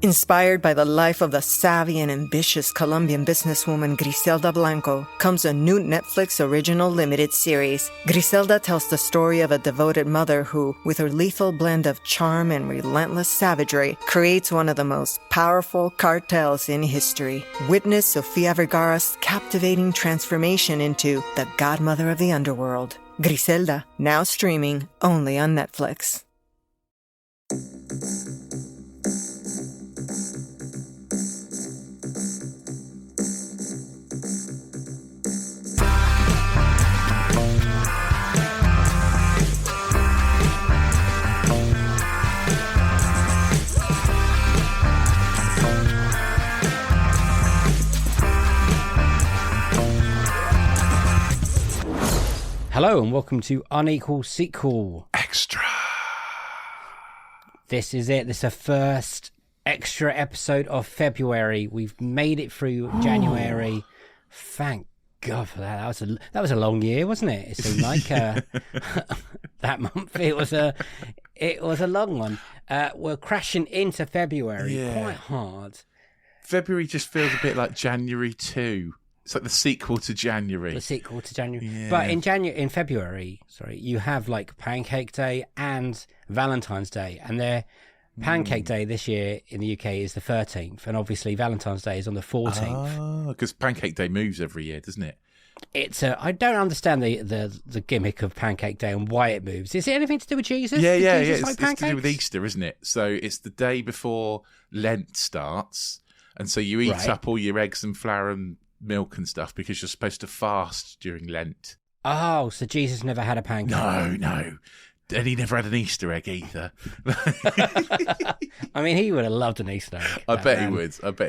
Inspired by the life of the savvy and ambitious Colombian businesswoman Griselda Blanco comes a new Netflix original limited series. Griselda tells the story of a devoted mother who, with her lethal blend of charm and relentless savagery, creates one of the most powerful cartels in history. Witness Sofia Vergara's captivating transformation into the godmother of the underworld. Griselda, now streaming only on Netflix. Hello and welcome to Unequal Sequel Extra. This is it. This is the first extra episode of February. We've made it through January. Thank God for that. That was a long year, wasn't it? It seemed like that month. It was a long one. We're crashing into February quite hard. February just feels a bit like January 2. It's like the sequel to January. The sequel to January. Yeah. But in February, you have like Pancake Day and Valentine's Day. And Pancake Day this year in the UK is the 13th. And obviously Valentine's Day is on the 14th. Oh, because Pancake Day moves every year, doesn't it? I don't understand the gimmick of Pancake Day and why it moves. Is it anything to do with Jesus? Yeah. Jesus It's to do with Easter, isn't it? So it's the day before Lent starts. And so you eat up all your eggs and flour and milk and stuff because you're supposed to fast during Lent. Oh, so Jesus never had a pancake? No. And he never had an Easter egg either. I mean, he would have loved an Easter egg. I bet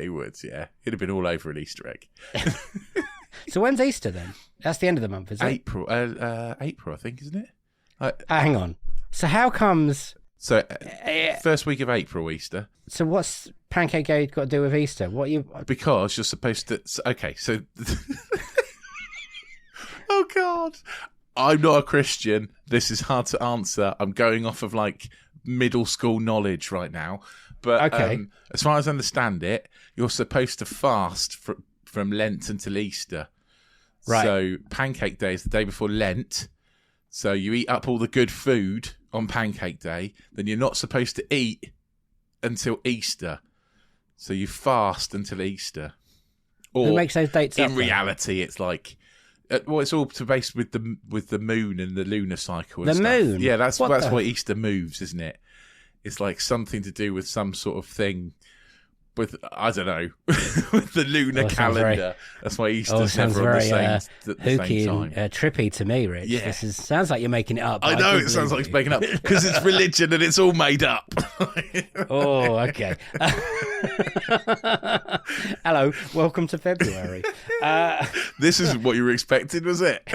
he would, yeah. He'd have been all over an Easter egg. So when's Easter then? That's the end of the month, isn't it? April, I think, isn't it? Hang on. So how comes... So, first week of April, Easter. So what's Pancake Day got to do with Easter? Because you're supposed to... Okay, so... Oh, God. I'm not a Christian. This is hard to answer. I'm going off of, middle school knowledge right now. But as far as I understand it, you're supposed to fast from Lent until Easter. Right. So, Pancake Day is the day before Lent. So, you eat up all the good food on Pancake Day, then you're not supposed to eat until Easter. So you fast until Easter. Or who makes those dates up? In reality, it's like... it's all based with the moon and the lunar cycle and the stuff. Moon? Yeah, that's why Easter moves, isn't it? It's like something to do with some sort of thing with, I don't know, with the lunar calendar. That's why Easter's never on the same at the hooky same time. And trippy to me, Rich. Yeah. Sounds like you're making it up. I know, it sounds like it's making up because it's religion and it's all made up. Oh, okay. Hello, welcome to February. This isn't what you were expecting, was it?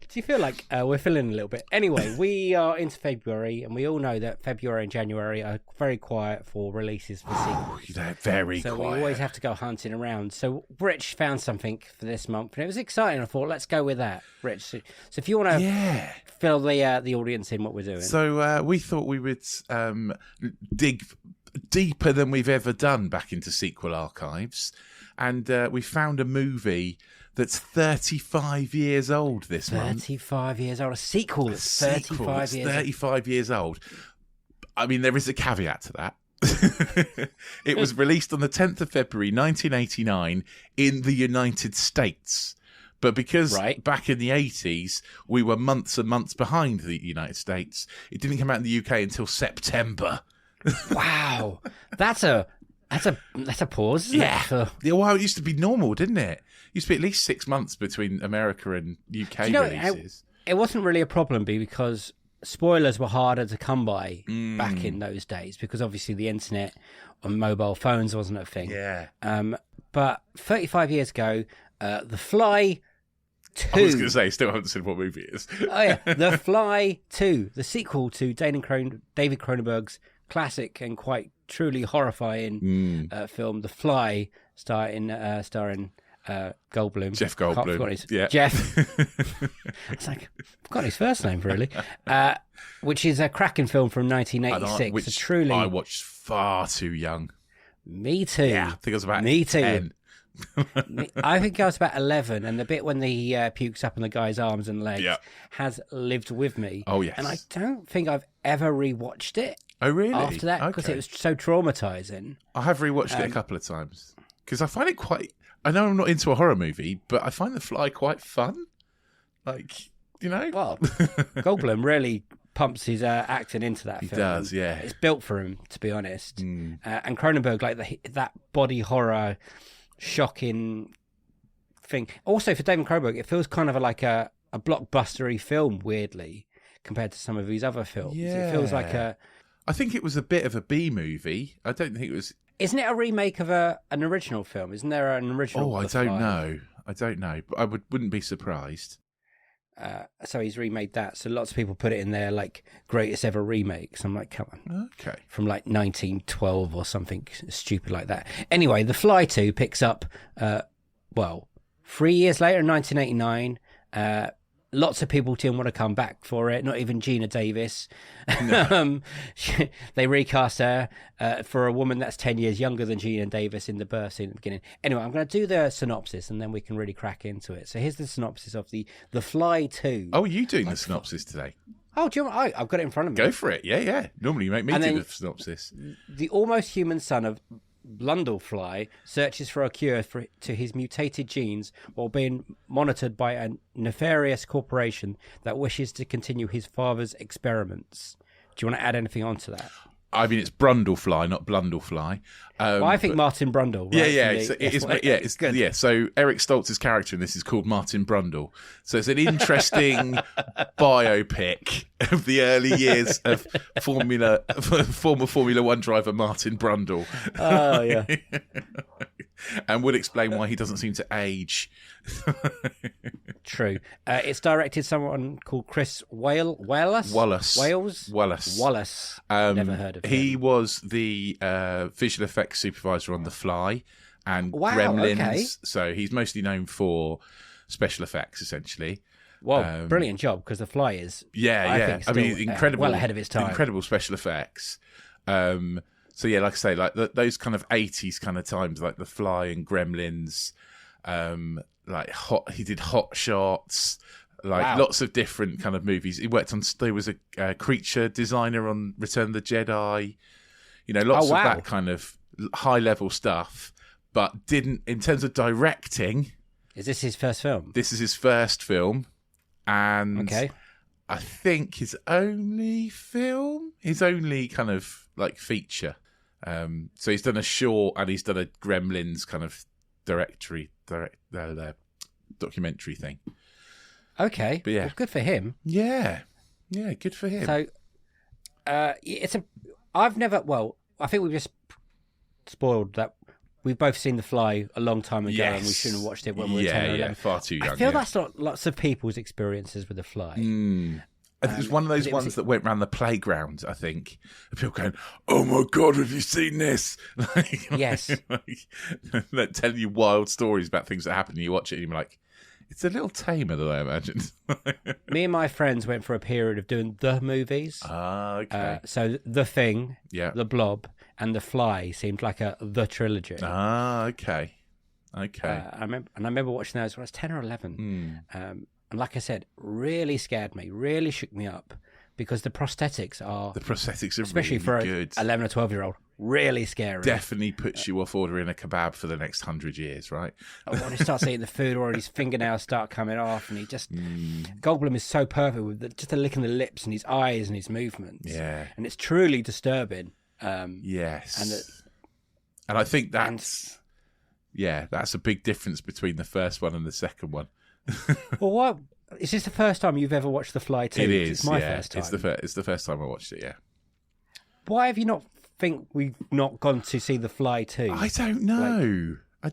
Do you feel like we're filling a little bit? Anyway, we are into February, and we all know that February and January are very quiet for releases for sequels. They're very quiet. So we always have to go hunting around. So Rich found something for this month, and it was exciting. I thought, let's go with that, Rich. So if you want to fill the audience in what we're doing. So we thought we would dig deeper than we've ever done back into sequel archives, and we found a movie that's 35 years old this month. 35 years old. A sequel that's 35 years old. I mean, there is a caveat to that. It was released on the 10th of February 1989 in the United States. But because back in the 80s, we were months and months behind the United States, it didn't come out in the UK until September. Wow. That's a pause, isn't it? Well, it used to be normal, didn't it? It used to be at least 6 months between America and UK releases. It wasn't really a problem because spoilers were harder to come by back in those days because obviously the internet and mobile phones wasn't a thing. Yeah. But 35 years ago, The Fly 2... I was going to say, still haven't seen what movie it is. Oh, yeah. The Fly 2, the sequel to David Cronenberg's classic and quite truly horrifying film, The Fly, starring Goldblum. Jeff Goldblum. Jeff. It's like, I've forgotten his first name, really. Which is a cracking film from 1986. Which truly, I watched far too young. Me too. Yeah, I think I was about Me 10. too. I think I was about 11, and the bit when he pukes up on the guy's arms and legs has lived with me. Oh, yes. And I don't think I've ever rewatched it. Oh, really? After that, because it was so traumatizing. I have rewatched it a couple of times because I find it quite. I know I'm not into a horror movie, but I find The Fly quite fun. Like, Well, Goldblum really pumps his acting into that film. He does, yeah. It's built for him, to be honest. And Cronenberg, like that body horror, shocking thing. Also, for David Cronenberg, it feels kind of like a blockbustery film, weirdly, compared to some of his other films. Yeah. It feels like I think it was a bit of a B movie. I don't think it was. Isn't it a remake of an original film? Isn't there an original? Oh, I don't know. But I wouldn't be surprised. So he's remade that. So lots of people put it in there like greatest ever remakes. I'm like, come on. Okay. From like 1912 or something stupid like that. Anyway, The Fly 2 picks up, 3 years later in 1989. Lots of people didn't want to come back for it. Not even Gina Davis. No. They recast her for a woman that's 10 years younger than Gina Davis in the birth scene at the beginning. Anyway, I'm going to do the synopsis and then we can really crack into it. So here's the synopsis of The Fly 2. Oh, are you doing the synopsis today? Oh, do you want? I've got it in front of me. Go for it. Yeah. Normally you make me do the synopsis. The almost human son of Blundellfly searches for a cure to his mutated genes while being monitored by a nefarious corporation that wishes to continue his father's experiments. Do you want to add anything onto that? I mean, it's Brundlefly, not Blundellfly. Well, I think Martin Brundle. Right? Yeah. So Eric Stoltz's character in this is called Martin Brundle. So it's an interesting biopic of the early years of former Formula One driver Martin Brundle. Oh yeah, and would explain why he doesn't seem to age. True. It's directed someone called Chris Wallace. Never heard of him. He was the visual effects supervisor on The Fly and Gremlins. Okay. So he's mostly known for special effects, essentially. Well, brilliant job, because The Fly is, I mean, incredible, well ahead of its time. Incredible special effects. So yeah, like I say, like those kind of 80s kind of times, like The Fly and Gremlins. He did Hot Shots, lots of different kind of movies. He worked on. There was a creature designer on Return of the Jedi. Lots of that kind of high level stuff, but didn't in terms of directing. Is this his first film? This is his first film, and I think his only kind of like feature. So he's done a short and he's done a Gremlins kind of documentary thing. Okay, but well, good for him. Yeah, good for him. So, I think we've just spoiled that. We've both seen The Fly a long time ago, and we shouldn't have watched it when we were 10 or 11. Yeah, far too young. I feel that's not lots of people's experiences with The Fly. I think it's one of those ones that went around the playground, I think. People going, oh my God, have you seen this? Yes. That tell you wild stories about things that happen and you watch it and you're like, it's a little tamer than I imagined. Me and my friends went for a period of doing the movies. Okay. So The Thing, The Blob, and The Fly seemed like the trilogy. Okay. I remember watching those when I was 10 or 11. And like I said, really scared me, really shook me up, because the prosthetics are really especially for good. 11 or 12-year-old, really scary. Definitely puts you off ordering a kebab for the next 100 years, right? When he starts eating the food, or his fingernails start coming off, and he just Goldblum is so perfect with just the licking the lips and his eyes and his movements. Yeah, and it's truly disturbing. Yes, and I think that's a big difference between the first one and the second one. Well, what is this the first time you've ever watched The Fly 2? It is. It's my first time. It's the first time I watched it. Yeah. Why have you not we've not gone to see The Fly 2? I don't know. I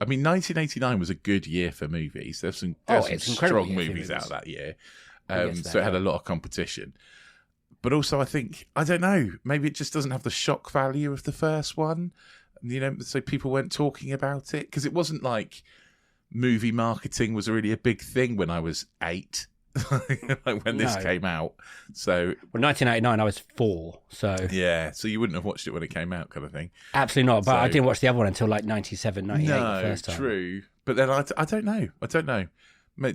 mean, 1989 was a good year for movies. There's some strong movies out that year. So it had a lot of competition. But also, I don't know. Maybe it just doesn't have the shock value of the first one. So people weren't talking about it because it wasn't like movie marketing was really a big thing when I was 8. Like when this came out. So, well, 1989, I was 4. So yeah, so you wouldn't have watched it when it came out, kind of thing. Absolutely not. But I didn't watch the other one until like 97, 98 the first time. True. But then I don't know.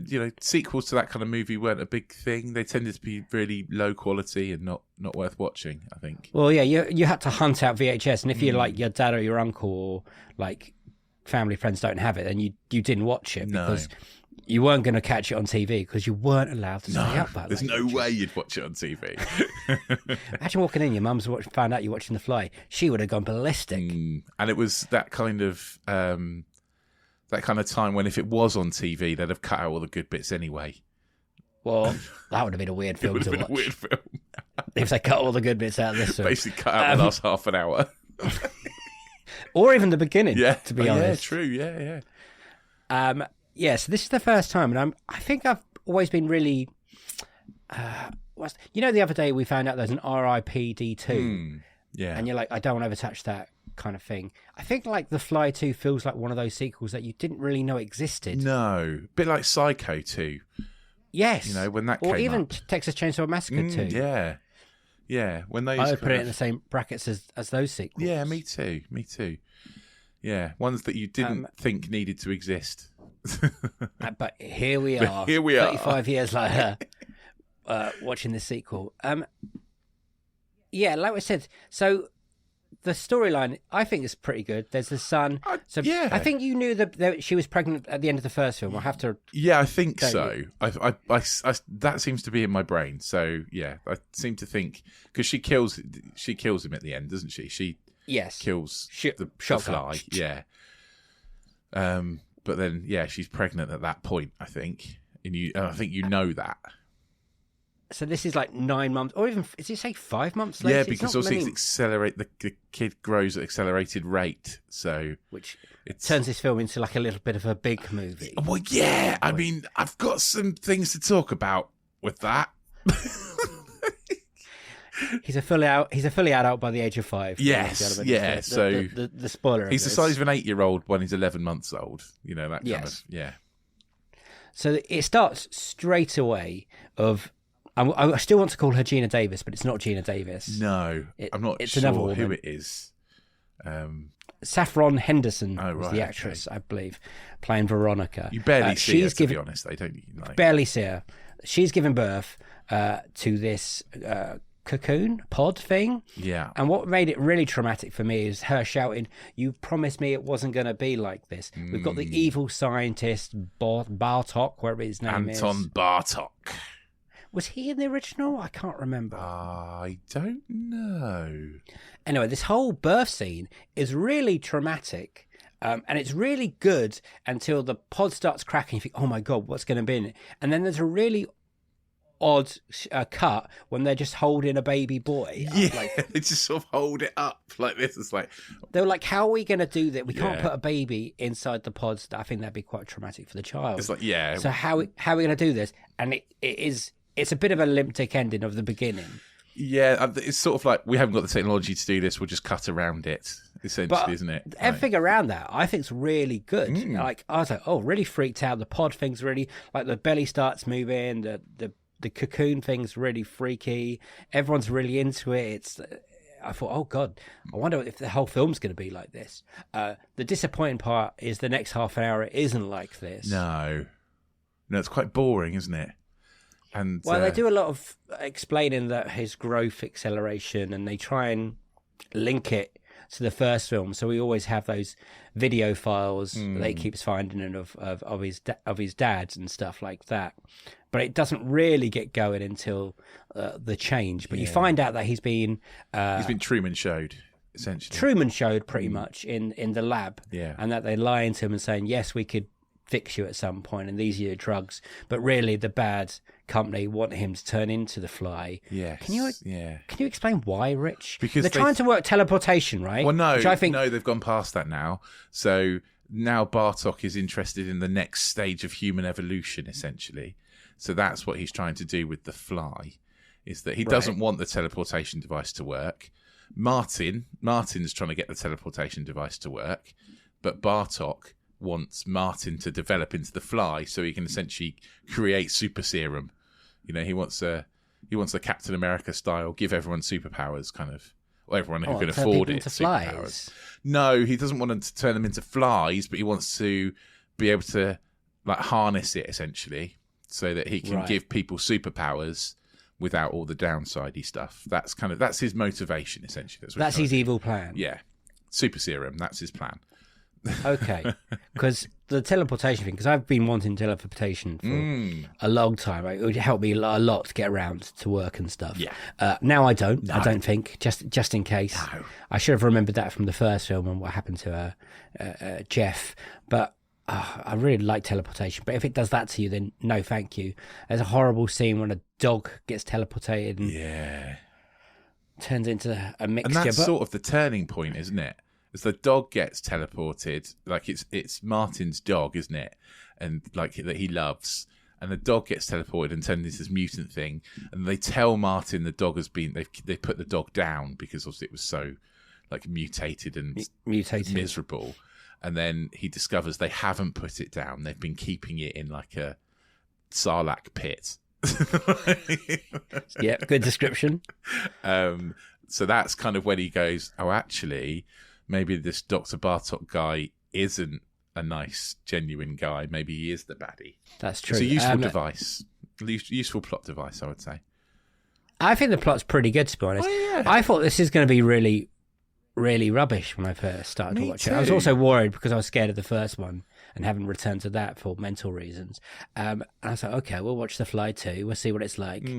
You know, sequels to that kind of movie weren't a big thing. They tended to be really low quality and not worth watching, I think. Well, yeah, you had to hunt out VHS, and if you like your dad or your uncle or like family friends don't have it, then you didn't watch it because you weren't going to catch it on TV because you weren't allowed to stay up that late. There's no way you'd watch it on TV. Imagine walking in, your mum's found out you're watching The Fly. She would have gone ballistic. And it was that kind of time when if it was on TV, they'd have cut out all the good bits anyway. Well, that would have been a weird film to watch. A weird film. If they cut all the good bits out of this film. Basically cut out the last half an hour. Or even the beginning, to be honest. Yeah, true, yeah. So this is the first time, and I think I've always been really... the other day we found out there's an RIPD2. Yeah. And you're like, I don't want to ever touch that kind of thing. I think like The Fly 2 feels like one of those sequels that you didn't really know existed. No. A bit like Psycho 2. Yes. You know, when that came up. Or even up. Texas Chainsaw Massacre 2. Yeah. Yeah. When those I would put it in the same brackets as those sequels. Yeah, me too. Yeah, ones that you didn't think needed to exist. But here we are. 35 years later, watching this sequel. Yeah, like I said, so the storyline I think is pretty good. There's the son. I think you knew that she was pregnant at the end of the first film. I have to. Yeah, I think so. I that seems to be in my brain. So yeah, I seem to think because she kills him at the end, doesn't she? She kills the fly. Yeah. But then she's pregnant at that point. I think, and I think you know that. So this is like 9 months, or even does it say 5 months later? Yeah, because also it's accelerate. The kid grows at accelerated rate, so which turns this film into like a little bit of a big movie. Well, yeah. I mean, I've got some things to talk about with that. He's a fully adult by the age of 5. Yes, yeah. So the spoiler. He's the size of an 8-year-old when he's 11 months old. You know that kind of So it starts straight away of. I still want to call her Gina Davis, but it's not Gina Davis. No, I'm not it's sure another woman. who it is. Saffron Henderson was the actress, I believe, playing Veronica. You barely see her, to be honest. I don't like... Barely see her. She's given birth to this cocoon pod thing. Yeah. And what made it really traumatic for me is her shouting, "You promised me it wasn't going to be like this." We've got the evil scientist, Bartok, wherever his name is. Anton Bartok. Was he in the original? I can't remember. I don't know. Anyway, this whole birth scene is really traumatic. And it's really good until the pod starts cracking. You think, oh my God, what's going to be in it? And then there's a really odd cut when they're just holding a baby boy. Yeah, they just sort of hold it up like this. It's like... They were like, how are we going to do that? We can't put a baby inside the pods. I think that'd be quite traumatic for the child. It's like, yeah. So how are we going to do this? And it's a bit of a limp dick ending of the beginning. Yeah, it's sort of like, we haven't got the technology to do this, we'll just cut around it, essentially, isn't it? Everything around that, I think, is really good. Like, I was like, really freaked out. The pod thing's really, like, the belly starts moving, the cocoon thing's really freaky. Everyone's really into it. I thought, oh God, I wonder if the whole film's going to be like this. The disappointing part is the next half an hour, it isn't like this. No, it's quite boring, isn't it? And they do a lot of explaining that his growth acceleration, and they try and link it to the first film. So we always have those video files that he keeps finding of his dad's and stuff like that. But it doesn't really get going until the change. But you find out that he's been Truman showed, essentially. Truman showed pretty much in the lab, yeah, and that they're lying to him and saying, yes, we could fix you at some point, and these are your drugs. But really, the bad company want him to turn into the Fly. Yes. Can you explain why, Rich? Because they're trying to work teleportation, right? Well, no, they've gone past that now. So now Bartok is interested in the next stage of human evolution, essentially. So that's what he's trying to do with the Fly, is that he doesn't want the teleportation device to work. Martin's trying to get the teleportation device to work, but Bartok wants Martin to develop into the Fly so he can essentially create super serum. You know, he wants a Captain America style, give everyone superpowers kind of. Well, everyone who can afford it. Superpowers. No, he doesn't want them to turn them into flies, but he wants to be able to like harness it essentially, so that he can give people superpowers without all the downsidey stuff. That's his motivation essentially. That's his evil plan. Yeah, super serum. That's his plan. Okay, because the teleportation thing, because I've been wanting teleportation for a long time. It would help me a lot to get around to work and stuff. Yeah. Now I don't. No. I don't think, just in case. No. I should have remembered that from the first film and what happened to Jeff. But I really like teleportation. But if it does that to you, then no, thank you. There's a horrible scene when a dog gets teleported and turns into a mixture. And that's sort of the turning point, isn't it? As the dog gets teleported, like it's Martin's dog, isn't it? And like that he loves, and the dog gets teleported and turned into this mutant thing. And they tell Martin the dog has been they put the dog down because obviously it was so like mutated and miserable. And then he discovers they haven't put it down; they've been keeping it in like a Sarlacc pit. Yeah, good description. So that's kind of when he goes, oh, actually, maybe this Dr. Bartok guy isn't a nice, genuine guy. Maybe he is the baddie. That's true. It's a useful device. Useful plot device, I would say. I think the plot's pretty good, to be honest. Oh, yeah. I thought this is going to be really, really rubbish when I first started to watch it. I was also worried because I was scared of the first one and haven't returned to that for mental reasons. And I was like, okay, we'll watch The Fly 2. We'll see what it's like.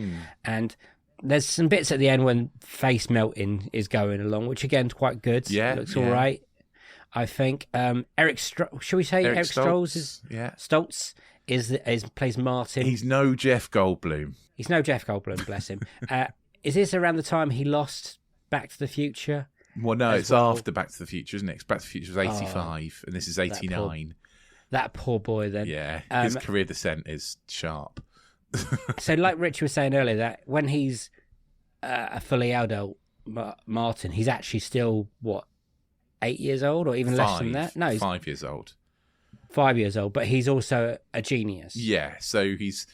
And there's some bits at the end when face melting is going along, which again is quite good. Yeah, it looks all right. I think shall we say Eric Stoltz is Stoltz is plays Martin. He's no Jeff Goldblum. He's no Jeff Goldblum, bless him. Is this around the time he lost Back to the Future? Well, no, it's after Back to the Future, isn't it? Back to the Future was 85, and this is 89. That poor boy, then. Yeah, his career descent is sharp. So, like Richie was saying earlier, that when he's a fully adult Martin, he's actually still, 8 years old or even less than that? No, he's 5 years old. 5 years old, but he's also a genius. Yeah, so he's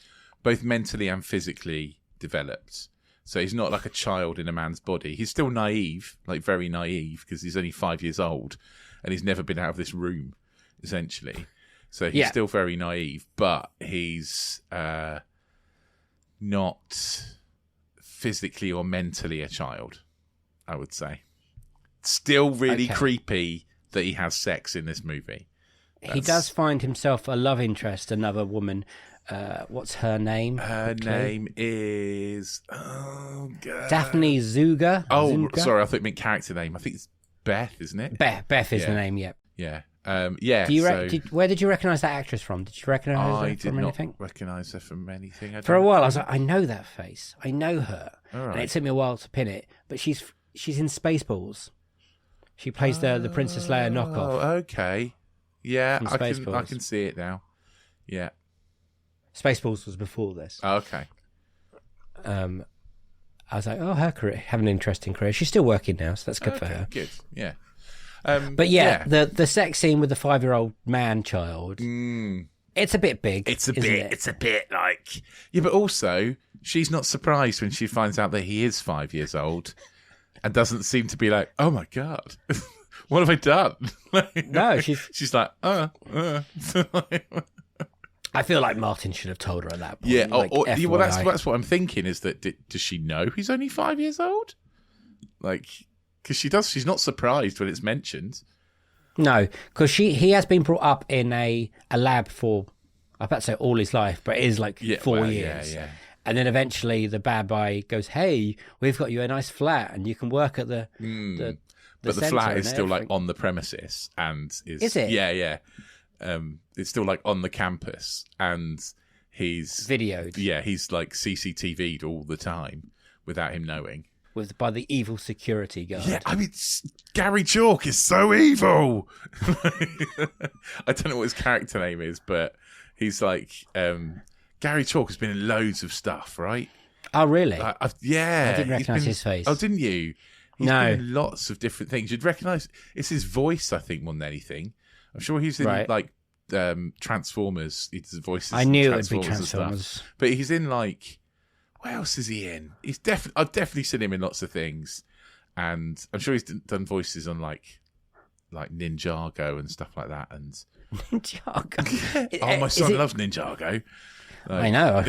both mentally and physically developed. So he's not like a child in a man's body. He's still naive, like very naive, because he's only 5 years old and he's never been out of this room, essentially. So he's still very naive, but he's not physically or mentally a child, I would say. Still really creepy that he has sex in this movie. He does find himself a love interest, another woman. What's her name? Her name is Daphne Zuger. Oh, Zuger? Sorry, I thought it meant character name. I think it's Beth, isn't it? Beth is the name. Yep. Yeah. Where did you recognise that actress from? Did you recognise her from anything? I did not recognise her from anything. For a while, I was like, I know that face. I know her. All right. And it took me a while to pin it. But she's in Spaceballs. She plays the Princess Leia knockoff. Oh, okay. Yeah, I can see it now. Yeah. Spaceballs was before this. Oh, okay. I was like, her career, have an interesting career. She's still working now, so that's good for her. Good, yeah. But the sex scene with the 5-year-old man-child, it's a bit big. It's a bit like... Yeah, but also, she's not surprised when she finds out that he is 5 years old and doesn't seem to be like, oh my God, what have I done? No, she's like, I feel like Martin should have told her at that point. Yeah, well, that's what I'm thinking, is that does she know he's only 5 years old? Like... Because she's not surprised when it's mentioned. No, because he has been brought up in a lab for, I'm about to say all his life, but it is like 4 years. Yeah. And then eventually the bad guy goes, hey, we've got you a nice flat and you can work at the but the flat is still like on the premises and is it? Yeah. It's still like on the campus and he's videoed. Yeah, he's like CCTV'd all the time without him knowing. By the evil security guard. Yeah, I mean, Gary Chalk is so evil. I don't know what his character name is, but he's like Gary Chalk has been in loads of stuff, right? Oh, really? I didn't recognise his face. Oh, didn't you? He's no. been in lots of different things. You'd recognise it's his voice, I think, more than anything. I'm sure he's in like Transformers. He does voices. I knew in it would be Transformers and Transformers. stuff. But he's in like, what else is he in? I've definitely seen him in lots of things, and I'm sure he's done voices on like Ninjago and stuff like that. And Ninjago. oh, my son loves Ninjago. I know.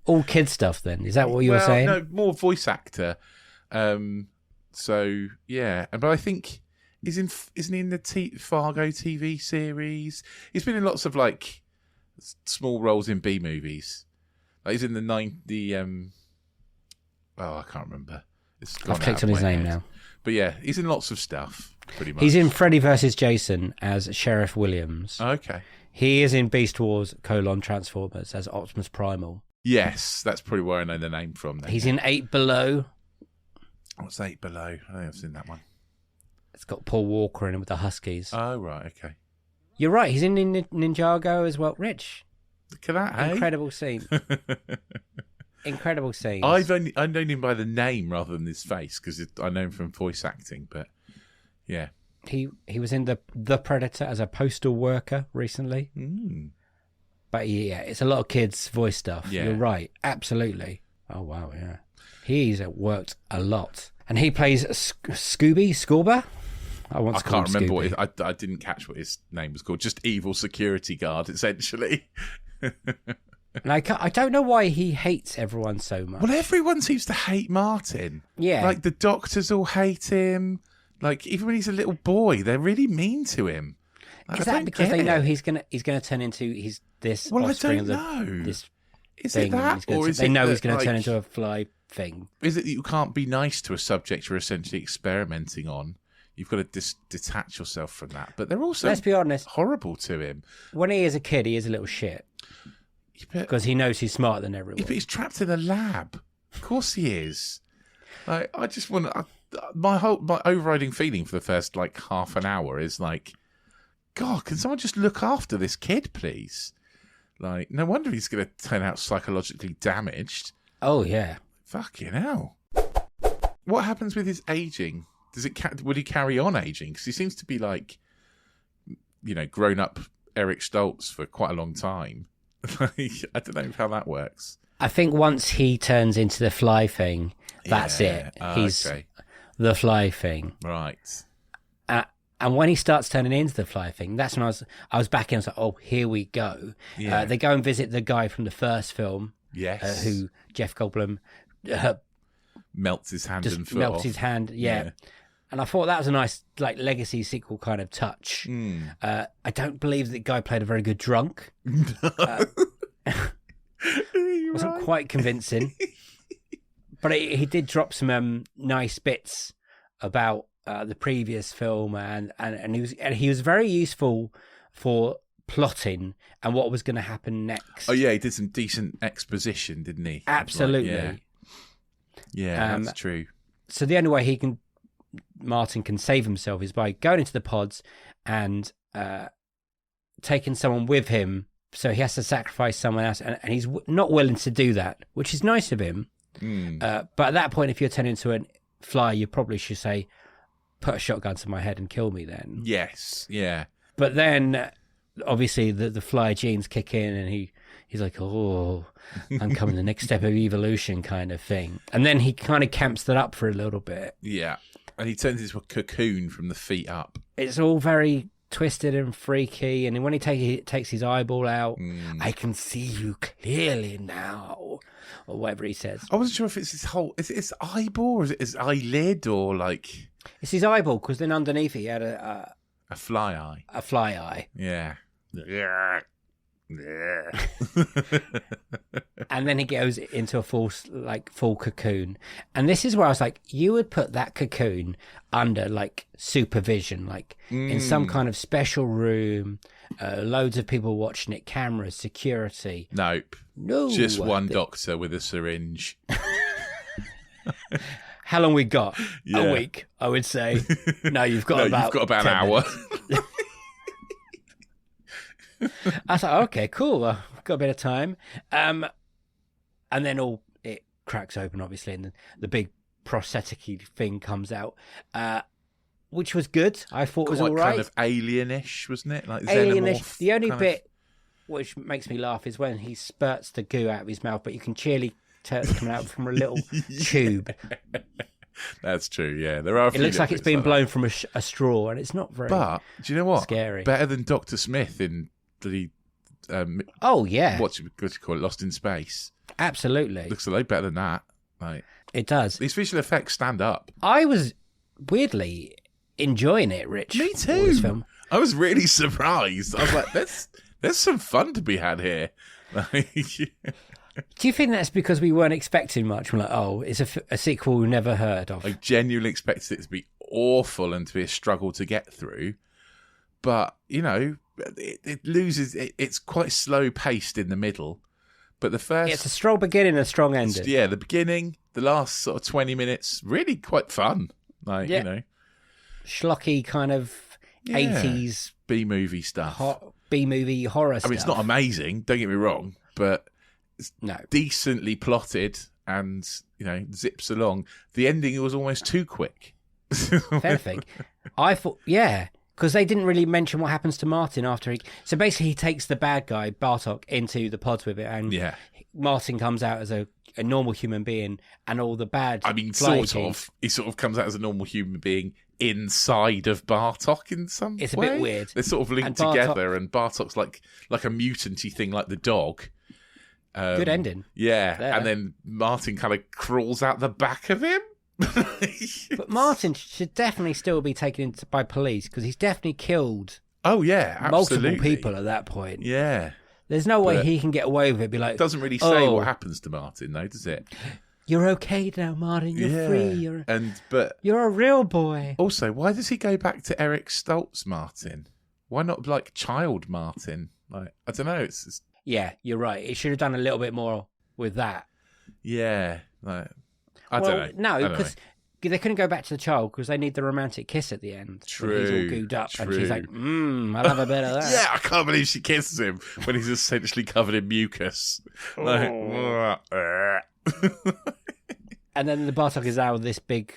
All kid stuff. Then is that what you were saying? No, more voice actor. So yeah, but I think isn't he in the Fargo TV series? He's been in lots of like small roles in B movies. Like he's in I can't remember. I've clicked on his name now. But yeah, he's in lots of stuff. Pretty much. He's in Freddy vs. Jason as Sheriff Williams. Okay. He is in Beast Wars: Transformers as Optimus Primal. Yes, that's probably where I know the name from. Then. He's in 8 Below. What's 8 Below? I don't think I've seen that one. It's got Paul Walker in it with the Huskies. Oh, right, okay. You're right, he's in Ninjago as well. Rich. Look at that, eh? Incredible scene. Incredible scene. I've known him by the name rather than his face, because I know him from voice acting, but yeah. He was in the Predator as a postal worker recently. Mm. But yeah, it's a lot of kids' voice stuff. Yeah. You're right, absolutely. Oh, wow, yeah. He's worked a lot. And he plays Scuba? I can't remember what I didn't catch what his name was called. Just evil security guard, essentially. And I don't know why he hates everyone so much. Well, everyone seems to hate Martin. Yeah. Like, the doctors all hate him. Like, even when he's a little boy, they're really mean to him. Like, is that because they know he's gonna turn into this offspring of this is thing? It that, or is they it know that, he's going to turn like, into a fly thing? Is it that you can't be nice to a subject you're essentially experimenting on? You've got to detach yourself from that. But they're also, let's be honest, horrible to him. When he is a kid, he is a little shit. Because he knows he's smarter than everyone. Yeah, but he's trapped in a lab. Of course he is. Like, I just want to... My overriding feeling for the first, like, half an hour is like, God, can someone just look after this kid, please? Like, no wonder he's going to turn out psychologically damaged. Oh, yeah. Fucking hell. What happens with his aging? Would he carry on aging? Because he seems to be like, grown up Eric Stoltz for quite a long time. I don't know how that works. I think once he turns into the fly thing, that's it. He's the fly thing. Right. And when he starts turning into the fly thing, that's when I was back in. I was like, oh, here we go. Yeah. They go and visit the guy from the first film. Yes. Who Jeff Goldblum melts his hand and foot melts off. his hand. Yeah. And I thought that was a nice, like, legacy sequel kind of touch. Mm. I don't believe the guy played a very good drunk. Wasn't quite convincing. But he did drop some nice bits about the previous film, and he was very useful for plotting and what was going to happen next. Oh yeah, he did some decent exposition, didn't he? Absolutely. Like, yeah, that's true. So the only way Martin can save himself is by going into the pods and taking someone with him. So he has to sacrifice someone else, and he's not willing to do that, which is nice of him. Mm. But at that point, if you're turning into a fly, you probably should say, put a shotgun to my head and kill me then. Yes, yeah. But then, obviously, the fly genes kick in, and he's like, oh, I'm coming the next step of evolution kind of thing. And then he kind of camps that up for a little bit. Yeah. And he turns into a cocoon from the feet up. It's all very twisted and freaky, and when he takes his eyeball out, I can see you clearly now, or whatever he says. I wasn't sure if it's his eyeball, or is it his eyelid, or like... It's his eyeball, because then underneath he had a fly eye. A fly eye. Yeah. And then he goes into a full cocoon, and this is where I was like, you would put that cocoon under like supervision, like in some kind of special room, loads of people watching it, cameras, security. Nope. No, just one doctor with a syringe. How long we got? Yeah. A week, I would say. No, you've got about an hour. I was like, okay, cool. We've got a bit of time. And then it cracks open, obviously, and the big prosthetic thing comes out. which was good. I thought was all right. Kind of alien-ish, wasn't it? Like alien-ish. Xenomorph. The only bit which makes me laugh is when he spurts the goo out of his mouth, but you can clearly tell it's coming out from a little tube. That's true, yeah. There are. It looks like it's being blown from a straw, and it's not very. But do you know what? Scary. Better than Dr. Smith in the. Oh yeah. What you call it? Lost in Space. Absolutely. Looks a lot better than that. Like it does. These visual effects stand up. I was weirdly enjoying it, Rich. Me too. This film. I was really surprised. I was like, there's some fun to be had here. Do you think that's because we weren't expecting much? We're like, oh, it's a sequel we never heard of. I genuinely expected it to be awful and to be a struggle to get through. But, you know, it loses... It's quite slow-paced in the middle. But the first... It's a strong beginning and a strong ending. Yeah, the beginning, the last sort of 20 minutes, really quite fun. Like, you know... Schlocky kind of 80s... B-movie stuff. B-movie horror stuff. I mean, it's not amazing, don't get me wrong, but... It's decently plotted and, you know, zips along. The ending was almost too quick. Fair thing. I thought, because they didn't really mention what happens to Martin after he... So basically he takes the bad guy, Bartok, into the pods with it, and Martin comes out as a normal human being, and all the bad... I mean, sort of. He sort of comes out as a normal human being inside of Bartok in some way. It's a bit weird. They're sort of linked together, and Bartok's like a mutant-y thing like the dog. Good ending. Yeah, there. And then Martin kind of crawls out the back of him. But Martin should definitely still be taken by police because he's definitely killed. Oh yeah, absolutely. Multiple people at that point. Yeah, there's no way he can get away with it. Be like, it doesn't really say what happens to Martin, though, does it? You're okay now, Martin. You're free. But you're a real boy. Also, why does he go back to Eric Stoltz Martin? Why not like child Martin? Like, I don't know. It's Yeah, you're right. It should have done a little bit more with that. Yeah. Like, I don't know. No, because they couldn't go back to the child because they need the romantic kiss at the end. True. He's all gooed up and she's like, I'll have a bit of that. Yeah, I can't believe she kisses him when he's essentially covered in mucus. Like, and then the Bartok is out with this big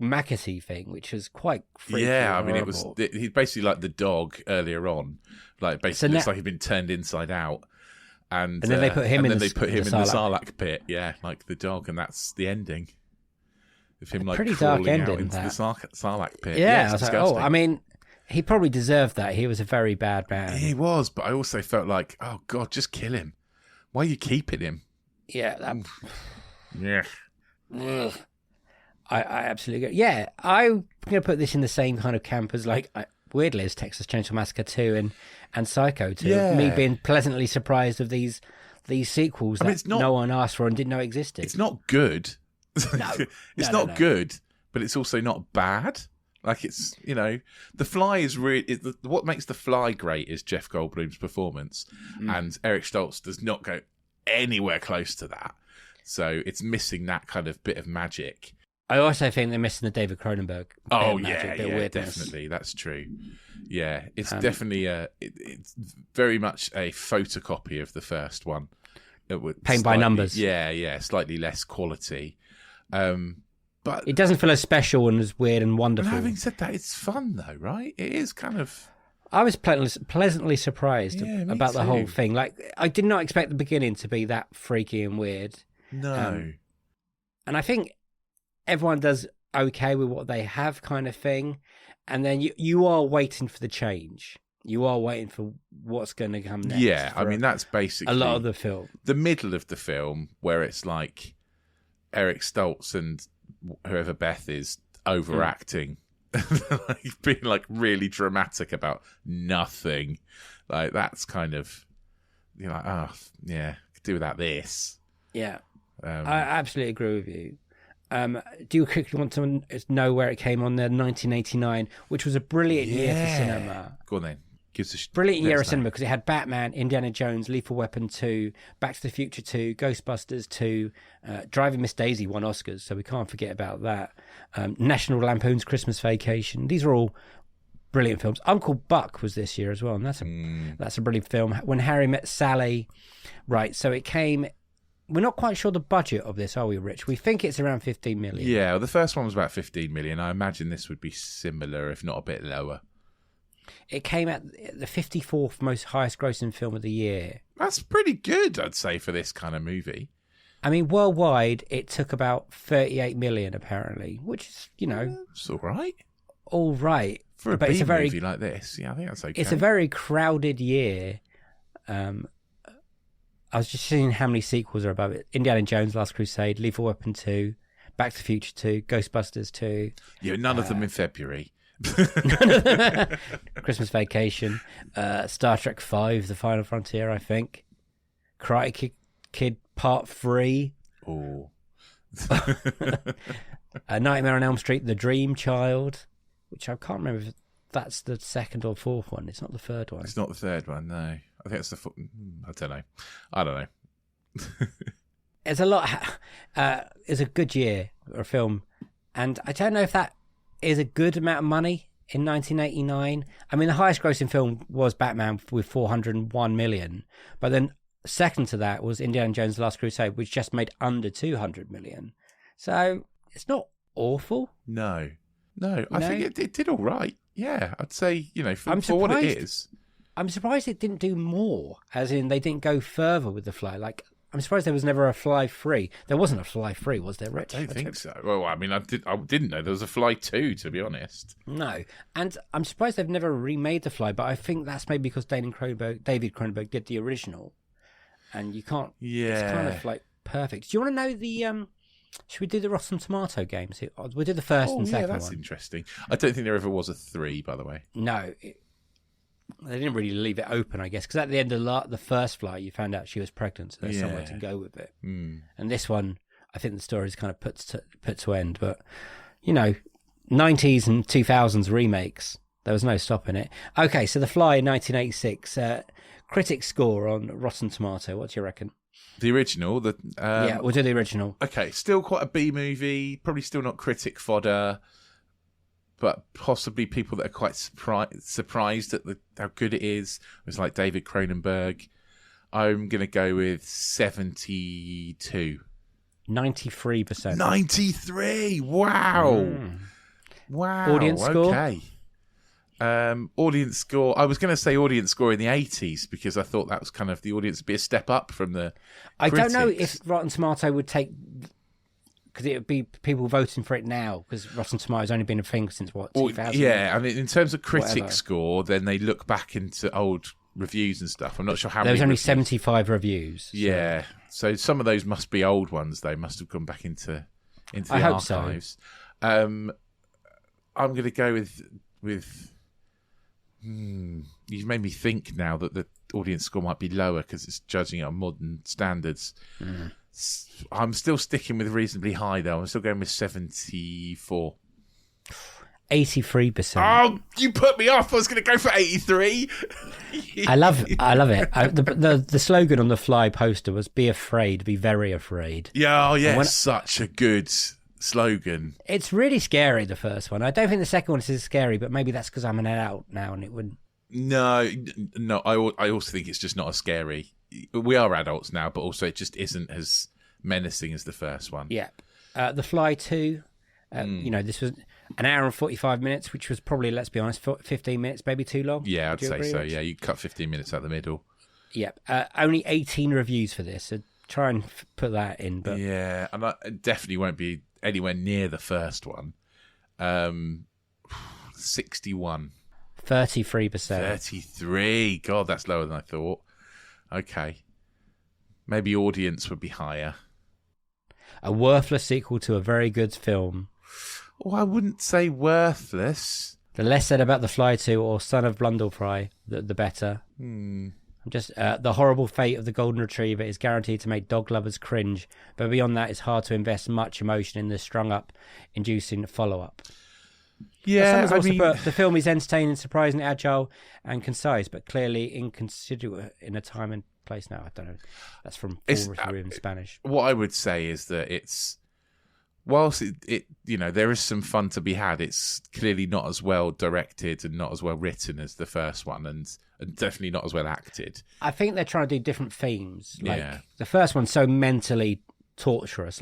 McAtee thing, which is quite freaky. Yeah, I mean, he's basically like the dog earlier on. Like, basically, looks like he'd been turned inside out. And then they put him in the Sarlacc pit. Yeah, like the dog, and that's the ending. Of him, like, pretty crawling dark out ending, into the Sarlacc pit. Yeah, I was like, I mean, he probably deserved that. He was a very bad man. He was, but I also felt like, oh, God, just kill him. Why are you keeping him? Yeah. Yeah. I absolutely agree. Yeah, I'm going to put this in the same kind of camp as, like, weirdly, as Texas Chainsaw Massacre 2 and Psycho 2. Yeah. Me being pleasantly surprised of these sequels that no one asked for and didn't know existed. It's not good. No. It's not good, but it's also not bad. Like, it's, you know, The Fly is really... what makes The Fly great is Jeff Goldblum's performance, and Eric Stoltz does not go anywhere close to that. So it's missing that kind of bit of magic. I also think they're missing the David Cronenberg. Oh, yeah, definitely. That's true. Yeah, it's definitely it's very much a photocopy of the first one. Paint by numbers. Yeah, slightly less quality. But it doesn't feel as special and as weird and wonderful. Having said that, it's fun though, right? It is kind of... I was pleasantly surprised about the whole thing. Like, I did not expect the beginning to be that freaky and weird. No. And I think everyone does okay with what they have, kind of thing. And then you are waiting for the change. You are waiting for what's going to come next. Yeah, I mean, that's basically... a lot of the film. The middle of the film, where it's like Eric Stoltz and whoever Beth is overacting. Like, being like really dramatic about nothing. Like, that's kind of... You're like, oh, yeah, could do without this. Yeah, I absolutely agree with you. Do you quickly want to know where it came on there? 1989, which was a brilliant year for cinema. Go on then. Brilliant year of cinema because it had Batman, Indiana Jones, Lethal Weapon 2, Back to the Future 2, Ghostbusters 2, Driving Miss Daisy won Oscars, so we can't forget about that. National Lampoon's Christmas Vacation. These are all brilliant films. Uncle Buck was this year as well, and that's a brilliant film. When Harry Met Sally, right? So it came we're not quite sure the budget of this, are we, Rich? We think it's around 15 million. Yeah, well, the first one was about 15 million. I imagine this would be similar, if not a bit lower. It came at the 54th most highest grossing film of the year. That's pretty good, I'd say, for this kind of movie. I mean, worldwide, it took about 38 million, apparently, which is, It's all right. All right. For a B movie like this, yeah, I think that's okay. It's a very crowded year. I was just seeing how many sequels are above it. Indiana Jones, Last Crusade, Lethal Weapon 2, Back to the Future 2, Ghostbusters 2. Yeah, none of them in February. Christmas Vacation, Star Trek 5, The Final Frontier, I think. Karate Kid Part 3. Oh. Nightmare on Elm Street, The Dream Child, which I can't remember if that's the second or fourth one. It's not the third one. It's not the third one, no. I think it's the I don't know. It's a lot. It's a good year for a film. And I don't know if that is a good amount of money in 1989. I mean, the highest grossing film was Batman with 401 million. But then second to that was Indiana Jones The Last Crusade, which just made under 200 million. So it's not awful. No. I think it did all right. Yeah, I'd say, for what it is. I'm surprised it didn't do more, as in they didn't go further with The Fly. Like, I'm surprised there was never a Fly 3. There wasn't a Fly 3, was there, Rich? I don't think so. Well, I mean, I didn't know there was a Fly 2, to be honest. No. And I'm surprised they've never remade The Fly, but I think that's maybe because David Cronenberg did the original. And you can't... Yeah. It's kind of, like, perfect. Do you want to know the... Should we do the Rotten Tomato games? We'll do the first and second one. That's interesting. I don't think there ever was a 3, by the way. No. They didn't really leave it open, I guess, because at the end of the first Fly, you found out she was pregnant, so there's somewhere to go with it. Mm. And this one, I think the story's kind of put to end. But, 90s and 2000s remakes, there was no stopping it. Okay, so The Fly in 1986, critic score on Rotten Tomato, what do you reckon? The original? Yeah, we'll do the original. Okay, still quite a B movie, probably still not critic fodder, but possibly people that are quite surprised at how good it is. It's like David Cronenberg. I'm going to go with 72. 93%. 93! Wow! Wow. Audience score? Okay. Audience score. I was going to say audience score in the 80s because I thought that was kind of the audience would be a step up from the critics. I don't know if Rotten Tomato would take... Because it would be people voting for it now, because Rotten Tomatoes only been a thing since, 2000? Yeah, I mean, in terms of critic score, then they look back into old reviews and stuff. I'm not sure how many. There was only 75 reviews. So. Yeah, so some of those must be old ones. They must have gone back into the archives. So. I'm going to go with. You've made me think now that the audience score might be lower because it's judging it on modern standards. Mm. I'm still sticking with reasonably high, though. I'm still going with 74. 83%. Oh, you put me off. I was going to go for 83. I love it. The slogan on the Fly poster was "Be afraid, be very afraid." Yeah, such a good slogan. It's really scary, the first one. I don't think the second one is as scary, but maybe that's because I'm an adult now and it wouldn't. No. I also think it's just not as scary. We are adults now, but also it just isn't as menacing as the first one. Yeah. The Fly 2, this was an hour and 45 minutes, which was probably, let's be honest, 15 minutes, maybe too long. Yeah, I'd say so. Yeah, you cut 15 minutes out the middle. Yeah. Only 18 reviews for this, so try and put that in. But yeah, and it definitely won't be anywhere near the first one. 61. 33%. 33. God, that's lower than I thought. Okay. Maybe audience would be higher. A worthless sequel to a very good film. Oh, I wouldn't say worthless. The less said about The Fly 2 or Son of Blundellfry, the better. Just the horrible fate of the golden retriever is guaranteed to make dog lovers cringe, but beyond that, it's hard to invest much emotion in the strung-up, inducing follow-up. Yeah, the film is entertaining, surprisingly agile and concise, but clearly inconsiderate in a time and place. Now, I don't know. That's from Full Review in Spanish. What I would say is that it's whilst it there is some fun to be had, it's clearly not as well directed and not as well written as the first one, and definitely not as well acted. I think they're trying to do different themes. Like the first one's so mentally torturous,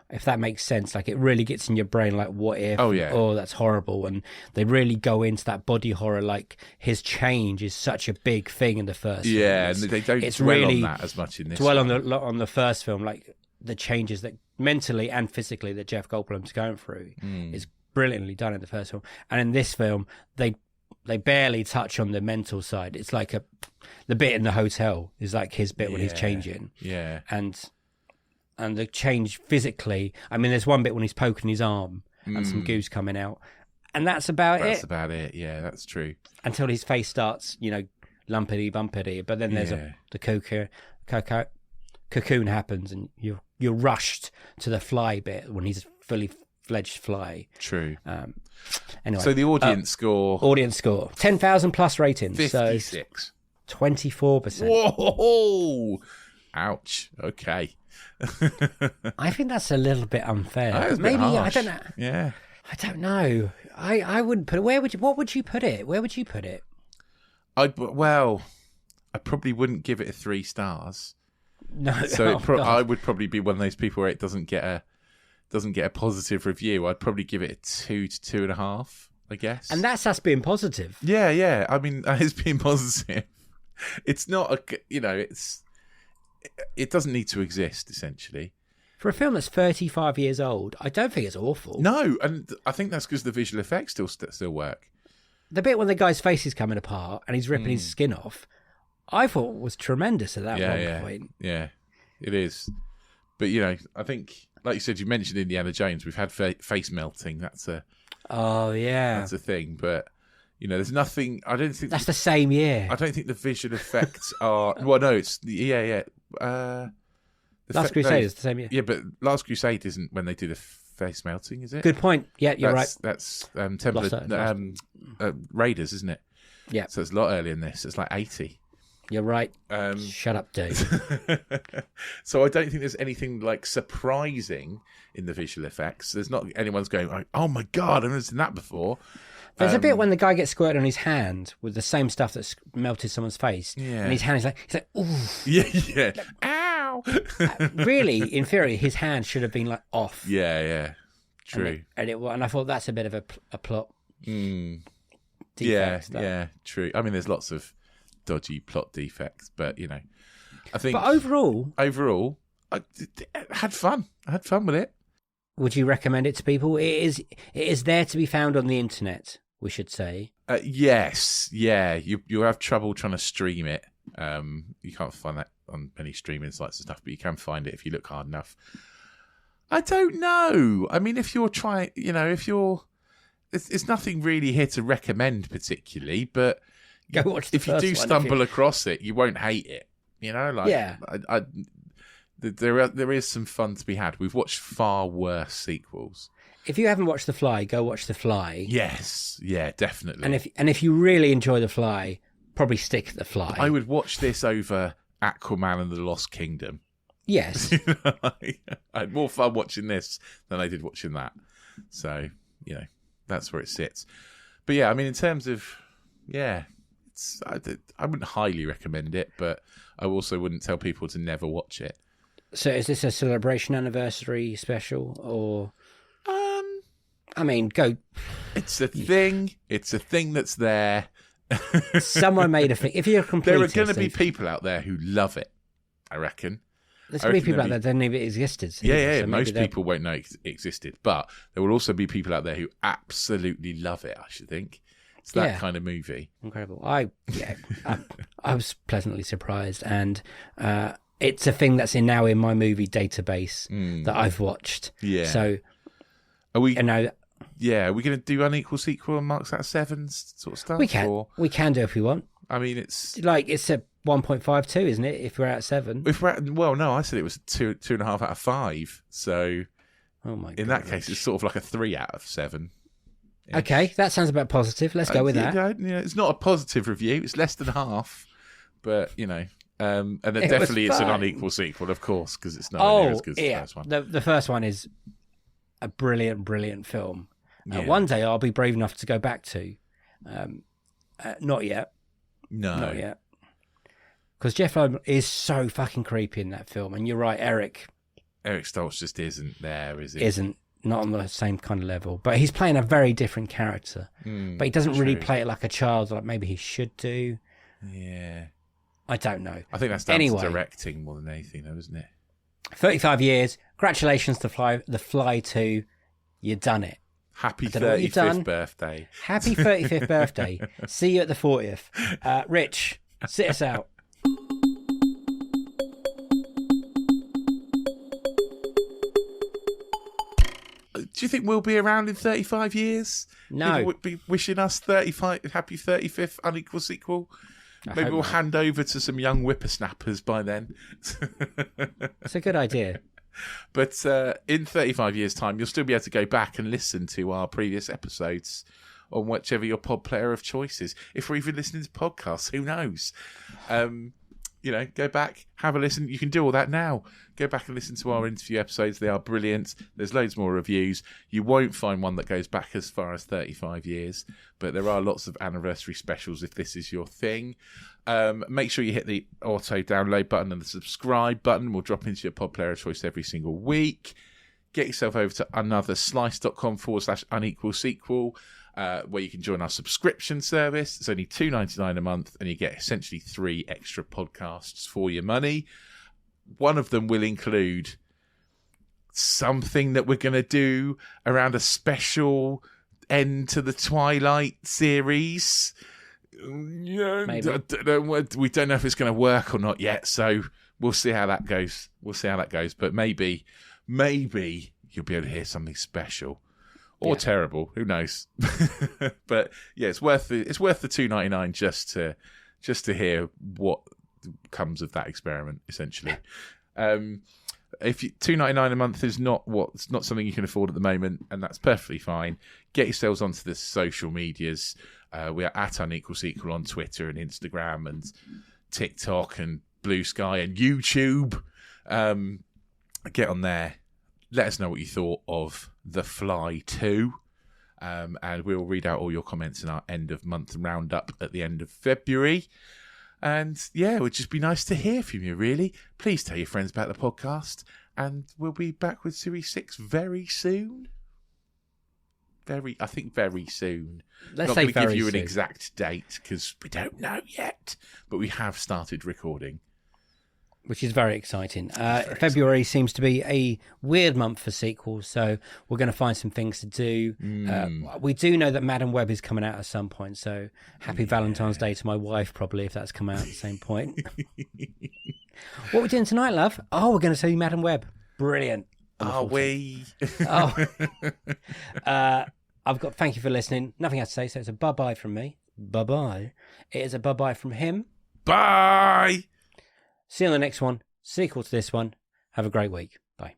if that makes sense, like it really gets in your brain, like what if, oh that's horrible, and they really go into that body horror, like his change is such a big thing in the first film. And they don't dwell on that as much in this on the first film, like the changes that mentally and physically that Jeff Goldblum's going through is brilliantly done in the first film, and in this film they barely touch on the mental side. It's like the bit in the hotel is like his bit when he's changing, and the change physically. I mean, there's one bit when he's poking his arm and some goose coming out, and that's about it. That's about it. Yeah, that's true. Until his face starts, lumpity bumpity. But then there's the cocoon happens, and you're rushed to the fly bit when he's fully fledged fly. True. Anyway, so the audience score 10,000 plus ratings. 56. So 24%. Whoa! Ouch. Okay. I think that's a little bit unfair. Maybe I don't know. Yeah, I don't know. I wouldn't put it. What would you put it? Where would you put it? I probably wouldn't give it 3 stars. No, so I would probably be one of those people where it doesn't get a positive review. I'd probably give it a 2 to 2.5, I guess. And that's us being positive. Yeah. I mean, that is being positive. It's not it doesn't need to exist, essentially. For a film that's 35 years old, I don't think it's awful. No, and I think that's because the visual effects still work. The bit when the guy's face is coming apart and he's ripping his skin off, I thought was tremendous at that one point. Yeah, it is. But, I think, like you said, you mentioned Indiana Jones, we've had face melting. That's a thing. But, there's nothing, I don't think... That's the same year. I don't think the visual effects are... Well, no, it's... Last Crusade is the same year. Yeah, but Last Crusade isn't when they do the face melting, is it? Good point. Yeah, you're right. That's Temple of Raiders, isn't it? Yeah. So it's a lot earlier than this. It's like 80. You're right. Shut up, Dave. So I don't think there's anything like surprising in the visual effects. There's not anyone's going like, oh my God, I've never seen that before. There's a bit when the guy gets squirted on his hand with the same stuff that's melted someone's face. Yeah. And his hand is like, ooh. Yeah. Ow. Really, in theory, his hand should have been like off. Yeah. True. And I thought that's a bit of a plot. Yeah, true. I mean, there's lots of dodgy plot defects, but I think. But overall, I had fun. I had fun with it. Would you recommend it to people? It is there to be found on the internet, we should say. Yes, yeah. You have trouble trying to stream it. You can't find that on many streaming sites and stuff, but you can find it if you look hard enough. I don't know. I mean, if you're trying, it's nothing really here to recommend particularly, but go watch the if you do stumble across it, you won't hate it. There is some fun to be had. We've watched far worse sequels. If you haven't watched The Fly, go watch The Fly. Yes, yeah, definitely. And if you really enjoy The Fly, probably stick at The Fly. I would watch this over Aquaman and the Lost Kingdom. Yes. I had more fun watching this than I did watching that. So, that's where it sits. But yeah, I mean, in terms of, I wouldn't highly recommend it, but I also wouldn't tell people to never watch it. So is this a celebration anniversary special or? I mean, go. It's a thing. It's a thing that's there. Someone made a thing. If you're complete, there are going to be people out there who love it. I reckon. There's going to be people out there that didn't know it existed. Yeah. So most people won't know it existed, but there will also be people out there who absolutely love it. I should think. It's that kind of movie. Incredible. I was pleasantly surprised, and it's a thing that's now in my movie database that I've watched. Yeah. So, are we? Yeah, are we going to do Unequal sequel and marks out of 7 sort of stuff? We can. Or? We can do if we want. I mean, it's a 1.52, isn't it? If we're at 7. No, I said it was 2.5 out of 5. So, oh my god. In that case, it's sort of like a 3 out of 7. -ish. Okay, that sounds about positive. Let's go with that. It's not a positive review. It's less than half, but and then definitely it's an Unequal sequel, of course, because it's not near as good as the first one. The first one is a brilliant, brilliant film. One day I'll be brave enough to go back to. Not yet. No. Not yet. Because Jeff Loeb is so fucking creepy in that film. And you're right, Eric Stoltz just isn't there, is he? Isn't. Not on the same kind of level. But he's playing a very different character. But he doesn't really play it like a child, like maybe he should do. Yeah. I don't know. I think that's down to directing more than anything, though, isn't it? 35 years. Congratulations to The Fly 2. You've done it. Happy 35th birthday. Happy 35th birthday. See you at the 40th. Rich, sit us out. Do you think we'll be around in 35 years? No. People would be wishing us happy 35th Unequal sequel. Maybe we'll hand over to some young whippersnappers by then. It's a good idea. But in 35 years' time, you'll still be able to go back and listen to our previous episodes on whichever your pod player of choice is. If we're even listening to podcasts, who knows? Go back, have a listen. You can do all that now. Go back and listen to our interview episodes. They are brilliant. There's loads more reviews. You won't find one that goes back as far as 35 years, but there are lots of anniversary specials if this is your thing. Make sure you hit the auto download button and the subscribe button. We'll drop into your pod player of choice every single week. Get yourself over to anotherslice.com/unequal sequel. Where you can join our subscription service. It's only $2.99 a month, and you get essentially 3 extra podcasts for your money. One of them will include something that we're going to do around a special end to the Twilight series. Maybe. We don't know if it's going to work or not yet, so we'll see how that goes. But maybe you'll be able to hear something special. Or terrible, who knows? But yeah, it's worth the $2.99 just to hear what comes of that experiment. Essentially, if $2.99 a month is not something you can afford at the moment, and that's perfectly fine. Get yourselves onto the social medias. We are at Unequal Sequel on Twitter and Instagram and TikTok and Blue Sky and YouTube. Get on there. Let us know what you thought of The Fly 2. And we'll read out all your comments in our end of month roundup at the end of February. And yeah, it would just be nice to hear from you, really. Please tell your friends about the podcast. And we'll be back with Series 6 very soon. I think very soon. Let's say very soon. Not going to give you an exact date because we don't know yet. But we have started recording. Which is very exciting. February seems to be a weird month for sequels, so we're going to find some things to do. We do know that Madam Web is coming out at some point, so happy Valentine's Day to my wife, probably, if that's come out at the same point. What are we doing tonight, love? Oh, we're going to see Madam Web. Brilliant. Are we? Thank you for listening. Nothing else to say, so it's a bye-bye from me. Bye-bye. It is a bye-bye from him. Bye! See you on the next one. Sequel to this one. Have a great week. Bye.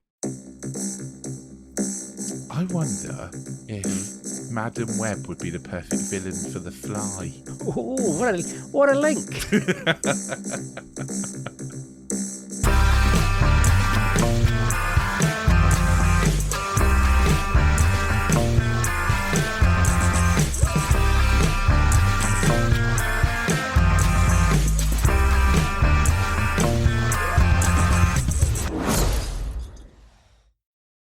I wonder if Madam Web would be the perfect villain for The Fly. Ooh, what a link.